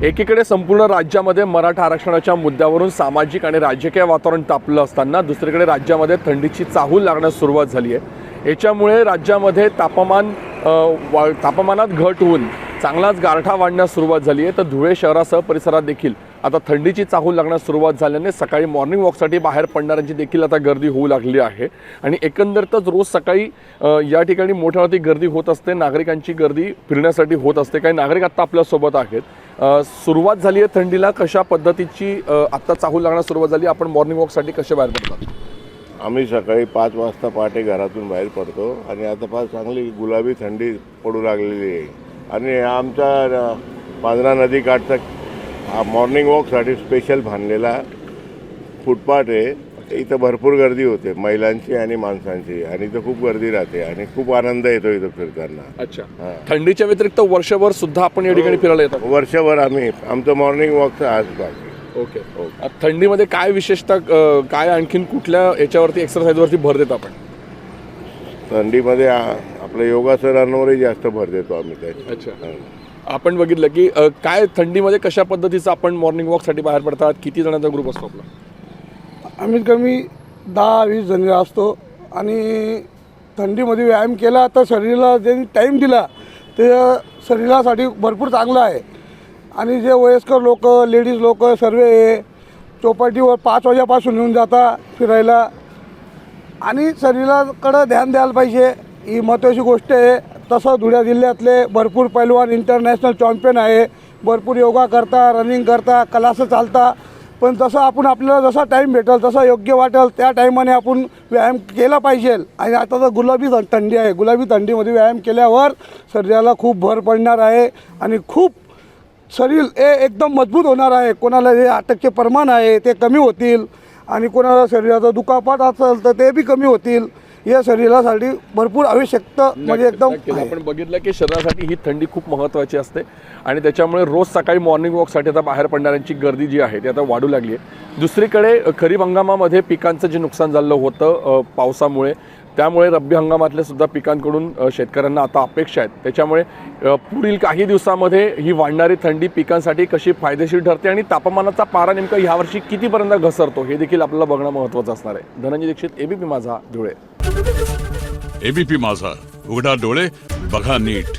एकीकडे संपूर्ण राज्यामध्ये मराठा आरक्षणाच्या मुद्द्यावरून सामाजिक आणि राजकीय वातावरण तापलं असताना दुसरीकडे राज्यामध्ये थंडीची चाहूल लागण्यास सुरुवात झाली आहे। याच्यामुळे राज्यामध्ये तापमानात घट होऊन चांगलाच गारठा वाढण्यास सुरुवात झाली आहे। तर धुळे शहरासह परिसरात देखील आता थंडीची चाहूल लागण्यास सुरुवात झाल्याने सकाळी मॉर्निंग वॉकसाठी बाहेर पडणाऱ्यांची देखील आता गर्दी होऊ लागली आहे आणि एकंदरीतच रोज सकाळी या ठिकाणी मोठ्यावरती गर्दी होत असते, नागरिकांची गर्दी फिरण्यासाठी होत असते। काही नागरिक आता आपल्यासोबत आहेत। सुरुवात झाली आहे थंडीला, कशा पद्धतीची आत्ता चाहूल लागण्यास सुरुवात झाली? आपण मॉर्निंग वॉकसाठी कसे बाहेर पडतात? आम्ही सकाळी 5 वाजता पहाटे घरातून बाहेर पडतो आणि आता फार चांगली गुलाबी थंडी पडू लागलेली आहे आणि आमचा पांझरा नदीकाठचा मॉर्निंग वॉकसाठी स्पेशल बांधलेला फुटपाथ आहे। इथं भरपूर गर्दी होते, महिलांची आणि माणसांची, आणि इथं खूप गर्दी राहते आणि खूप आनंद येतो इथं फिरताना। अच्छा, थंडीच्या व्यतिरिक्त वर्षभर सुद्धा आपण या ठिकाणी फिरायला येतात? वर्षभर आम्ही आमचं मॉर्निंग वॉकचा आज बाकी। ओके, थंडीमध्ये काय विशेषतः काय आणखीन कुठल्या याच्यावरती एक्सरसाइजवरती भर देतो आपण? थंडीमध्ये आपल्या योगासनांवरही जास्त भर देतो आम्ही त्याची। अच्छा, आपण बघितलं की काय थंडीमध्ये कशा पद्धतीचं आपण मॉर्निंग वॉकसाठी बाहेर पडतात? किती जणांचा ग्रुप असतो आपला? कमीत कमी 10-20 जण असतो आणि थंडीमध्ये व्यायाम केला तर शरीराला जे टाईम दिला ते शरीरासाठी भरपूर चांगलं आहे। आणि जे वयस्कर लोक, लेडीज लोक सर्व चौपाटीवर 5 वाजेपासून येऊन जाता फिरायला आणि शरीराकडं ध्यान द्यायला पाहिजे, ही महत्त्वाची गोष्ट आहे। तसं धुळे जिल्ह्यातले भरपूर पैलवान इंटरनॅशनल चॅम्पियन आहे, भरपूर योगा करता, रनिंग करता, क्लास चालता, पण तसं आपण आपल्याला जसा टाईम भेटेल तसा योग्य वाटेल त्या टाईमाने आपण व्यायाम केला पाहिजे। आणि आता तर गुलाबी थंडी आहे, गुलाबी थंडीमध्ये व्यायाम केल्यावर शरीराला खूप भर पडणार आहे आणि खूप शरीर एकदम मजबूत होणार आहे। कोणाला जे अटकचे प्रमाण आहे ते कमी होतील आणि कोणाला शरीराचा दुखापत असेल तर ते बी कमी होतील। या शरीरासाठी भरपूर आवश्यकता म्हणजे एकदम आपण बघितलं की शरीरासाठी ही थंडी खूप महत्त्वाची असते आणि त्याच्यामुळे रोज सकाळी मॉर्निंग वॉकसाठी आता बाहेर पडणाऱ्यांची गर्दी जी आहे ती आता वाढू लागली आहे। दुसरीकडे खरीप हंगामामध्ये पिकांचं जे नुकसान झालं होतं पावसामुळे, त्यामुळे रब्बी हंगामातल्या सुद्धा पिकांकडून शेतकऱ्यांना आता अपेक्षा आहेत। त्याच्यामुळे पुढील काही दिवसामध्ये ही वाढणारी थंडी पिकांसाठी कशी फायदेशीर ठरते आणि तापमानाचा पारा नेमका यावर्षी कितीपर्यंत घसरतो हे देखील आपल्याला बघणं महत्त्वाचं असणार आहे। धनंजय दीक्षित, एबीपी माझा, धुळे। एबीपी माझा, उघडा डोळे बघा नीट।